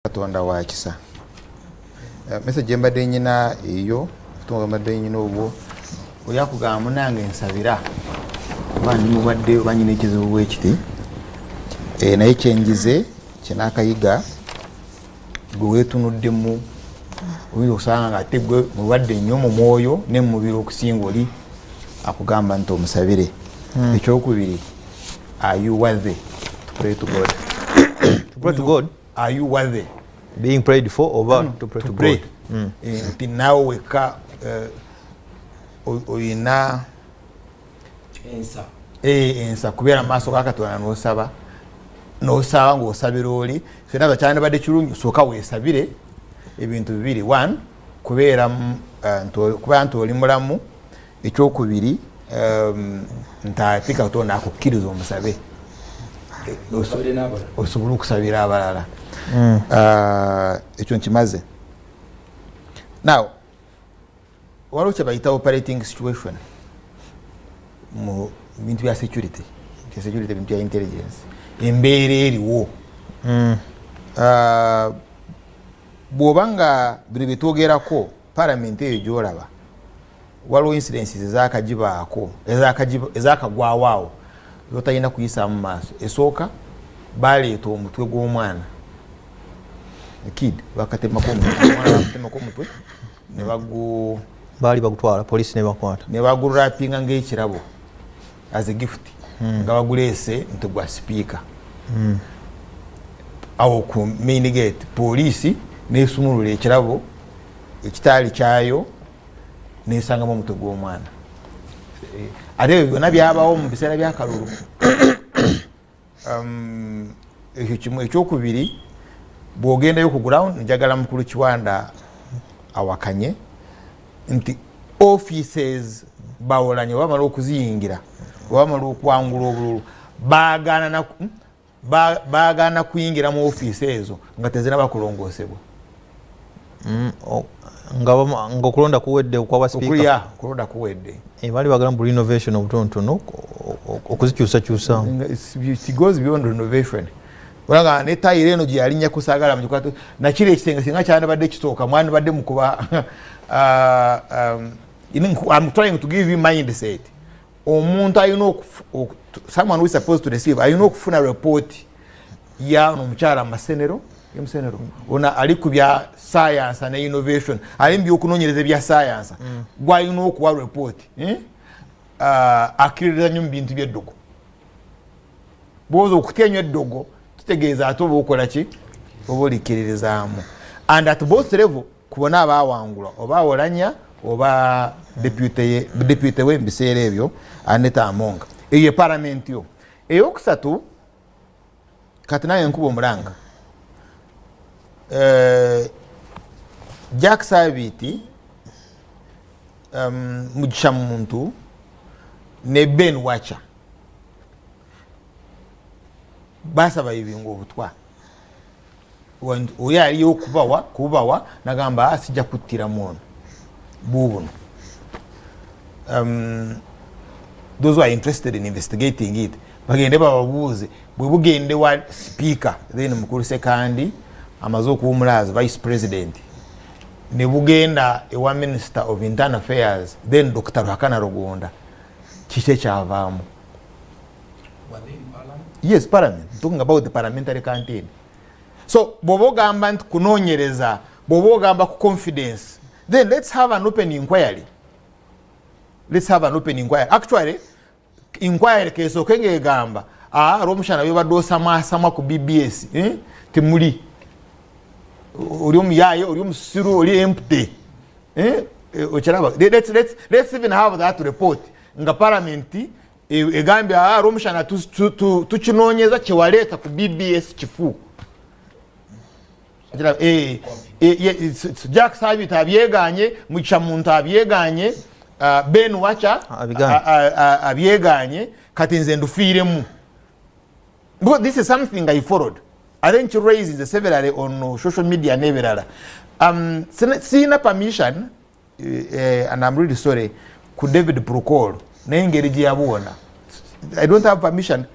Katonda wa kisa. Message mbadde nyina eyo tutonga mbadde nyina obwo oyakugamba munange nsabira bandi mubadde banyine ekizibu bwekiti naye kyenjize kinakayiga gwe wetunuddemu oyinza okusanga nga ate gwe mulwadde nnyo mu mwoyo ne mu mubiri okusinga oli akugamba nti omusabire. Ekyokubiri, are you worthy to pray to God? To pray to God? Are you worthy? Being prayed for or to pray to God? Nti nawe weka oyina ensa kubeera maaso ga Katonda n'osaba ng'osabira oli. Fena bakyandi badde kirungi sooka weesabire ebintu bibiri. One, kubeera nti oli mulamu. Ekyokubiri, nti ate Katonda akukkiriza omusabe osobole okusabira abalala. Ekyo nkimaze. Now, waliwo kye bayita operating situation mu bintu bya security, bintu bya intelligence. Embeera eriwo. Bw'oba nga bino bye twogerako parliament eyo gy'olaba waliwo incidences ezakagibaako ezakagwawo awo zotalina kuyisaamu maaso. Esooka baleeta omutwe gw'omwana kid bakatemako omutwe ne baali bagutwala police ne bakwata ne bagurapinga ng'ekirabo as a gift nga baguleese nti gwa speaker awo ku main gate. Poliisi n'esumulula ekirabo ekitaali kyayo n'esangamu omutwe gw'omwana. Ate ebyo byonna byabawo mu biseera byakalulu. Ekyo kimu. Ekyokubiri, bw'ogendayo ku ground, njagala mukulu Kiwanda awakanye nti offices ba Oulanyah bamala okuziyingira bamala okuwangula obululu baagaana kuyingira mu office ezo nga tezina bakulongoosebwa. Nga okulonda kuwedde kwa speaker. Kulonda kuwedde. Bali bagala mu renovation obutonotono okuzikyusakyusa. It goes beyond renovation. Wanga ne tayire eno gye yalinya kusagala mu kikwatu nakire ekisenge singa kyane badde kitooka mwani badde mukuba. I'm trying to give you mindset. Omuntu ayina someone who is supposed to receive ayina okufuna report ya omukyala Masenero. Ona ali ku bya science and innovation. Ali mbyo okunonyereza bya science. Gwayina okuwa report. Akiririza nnyo mu bintu by'eddogo. Bwoza okutya nnyo eddogo kitegeeza ate oba okola ki? Oba olikiririzaamu. And at both level kubona abaawangula oba Oulanyah oba deputy we mbiseera ebyo Aneta Amonga. Eyo parliament yo. Eyokusatu kati naye nkuba omulanga. Jack Sabiti Mugisha Muntu ne Ben Wacha basaba ibingo obutwa oyo aliyo kubawa nagamba asijja kuttira muno bubuno. Those who are interested in investigating it bagende bababuuze bwe bugende wa speaker then mukulu sekandi amazo kuumulaza vice president ne bugenda ewa minister of internal affairs then Dr. Hakana Rogonda kike kyavaamu. Yes, parliament. Talking about the parliamentary campaign. So bw'ogamba nti kunoonyereza bw'ogamba ku confidence then let's have an open inquiry. Actually inquiry kesooke ng'egamba Rwomushana byobadde osamwasama ku BBS temuli oli omuyaye oli omusiru oli empty. Okiraba. Let's even have that report nga parliament egambye Rwomushana tukinoonyeza kyewaleeta ku BBS kifu. Jack Sabit abyeganye, Mugisha Muntu abyeganye, Ben Wacha abyeganye, kati nze ndufiiremu. Because this is something I followed. I think you raised the severally on social media nebirala. Sina permission and I'm really sorry ku David Prokol n'engeri gye yabona. I don't have permission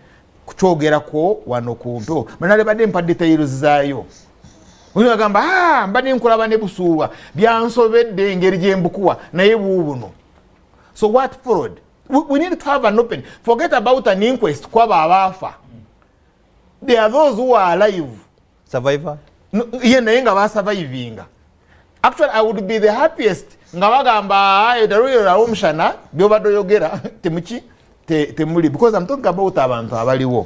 kukyogera ko wano ku mpewo. Manale badde mpa details zaayo. Uno agamba mba ninkulaba ne busuulwa byansobedde engeri gye mbukuwa naye buubuno. So what followed? We need to have an open. Forget about an inquest kwaba abafa. There are those who are alive. Survivor? Ye naye nga basurvivinga. Actually, I would be the happiest nga bagamba Rwomushana byobadde oyogera temuli, because I'm talking about abantu abaliwo.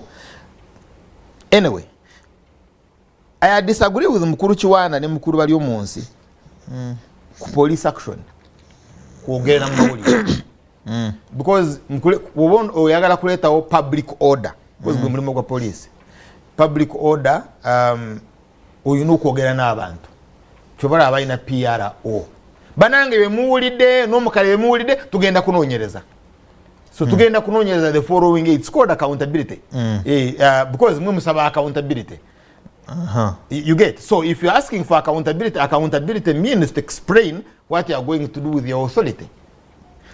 Anyway, I disagree with mukuru Kiwanda ne mukuru bali omunsi ku police action kwogera mawulire. Because oyagala kuleetawo public order, because gwe mulimu gwa police. Public order oyina okwogera n'abantu kyobala abalina PRO banange bemuwulidde n'omukale bemuwulidde tugenda kunoonyereza. So tugenda kunoonyereza the following, it's called accountability. Because mwe musaba accountability. You get? So if you're asking for accountability means to explain what you are going to do with your authority.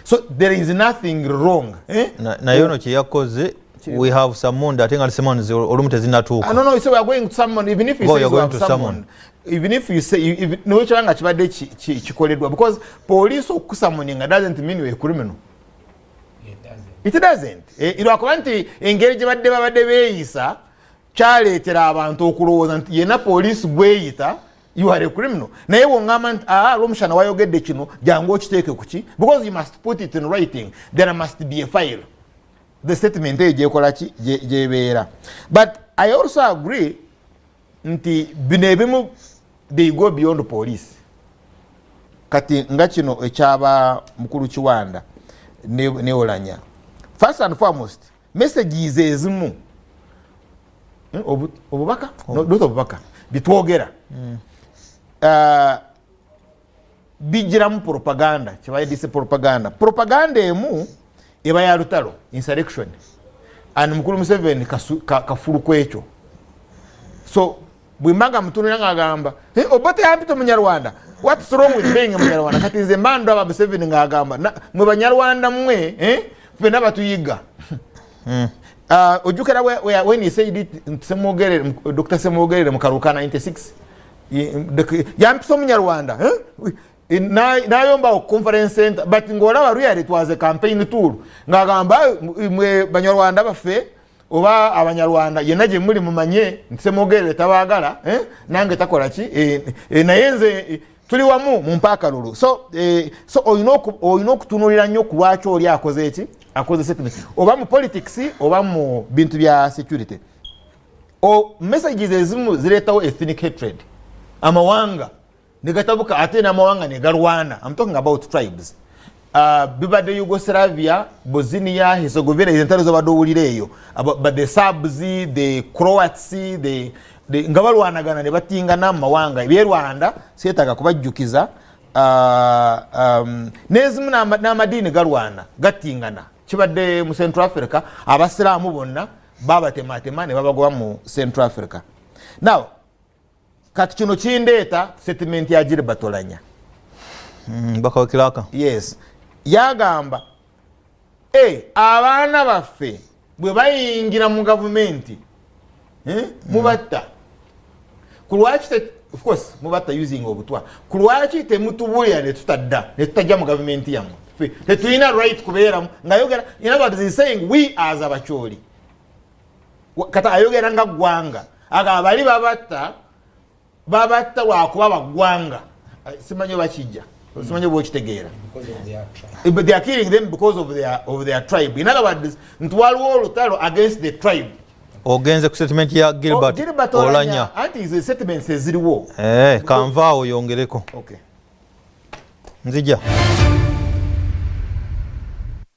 So there is nothing wrong. Na yono chiyakoze, we have someone that think someone is olumute zinatuka. No, so we are going to someone, even if you say you have someone. Even if you say, no changa chibade chikoledwa, because police okusamoninga doesn't mean you're a criminal. It doesn't. Irwakubanti engeri gye babadde beeyisa kyaleetera abantu okulowooza nti yena police bweyita you are a criminal. Naye wongamba nti Rwomushana wayogedde kino jangu okiteeke kuki, because you must put it in writing. There must be a file. The statement gyekola ki gyebeera. But I also agree nti bino ebimu they go beyond police. Kati nga kino ekyaba mukulu Kiwanda ne Oulanyah. First and foremost, messages ezimu obubaka obubaka bitwogera bijiramu propaganda kyebayedise propaganda emu eba ya lutalo insurrection and mukulu Museveni kafulu kwekyo. So bwimanga mutunu nga agamba obote yampito munyarwanda, what's wrong with being munyarwanda? Kati nze mbando aba Museveni nga agamba mwe banyarwanda mwe fena batuyiga. Ojukira when he said it Dr. Semogerere mukaruka 96 yampito munyarwanda nayomba conference center, but ngolaba really it was a campaign tool nga agamba mwe banyarwanda bafe oba abanyarwanda yena gye muli mumanye Semogerere tabagala nange takola ki nayenze tuli wamu mu mpaka lulu. So oyina okutunulira nnyo ku lwaki oli akoze eki akoze statement oba mu politics oba mu bintu bya security. Messages ezimu zireetawo ethnic hatred, amawanga negatabuka ate n'amawanga negalwana. I'm talking about tribes. Bibadde Yugoslavia, Bosnia, Herzegovina, izentalo z'abadde owulireeyo, but the Serbs, the Croats, nga balwanagana ne batingana mu mawanga ebyerwanda seetaaga kubajjukiza. N'ezimu n'amadiini galwana gatingana. Kibadde mu Central Africa, abasiraamu bonna babatematema ne babagoba mu Central Africa. Now kati kino kindeeta statement ya Oulanyah. Bakawakiraka. Yes. Yagamba abaana baffe bwe bayingira mu gavumenti mubatta. Kulwaki of course mubatta using obutwa. Kulwaki temutubulira ne tutajja mu gavumenti yammwe. Tetulina right kubeeramu ng'ayogera. In other words, he's saying we as abacholi. Kata ayogera nga ggwanga. Aga bali babatta lwakuba baggwanga. Simanyi bakijja. Simanyi bw'okitegeera. But they are killing them because of their tribe. In other words, nti waliwo olutalo against the tribe. Ogenze ku statement ya Gilbert Oulanyah. Anti izo statements eziriwo. Kanvaawo yongereko. Okay. Nzija.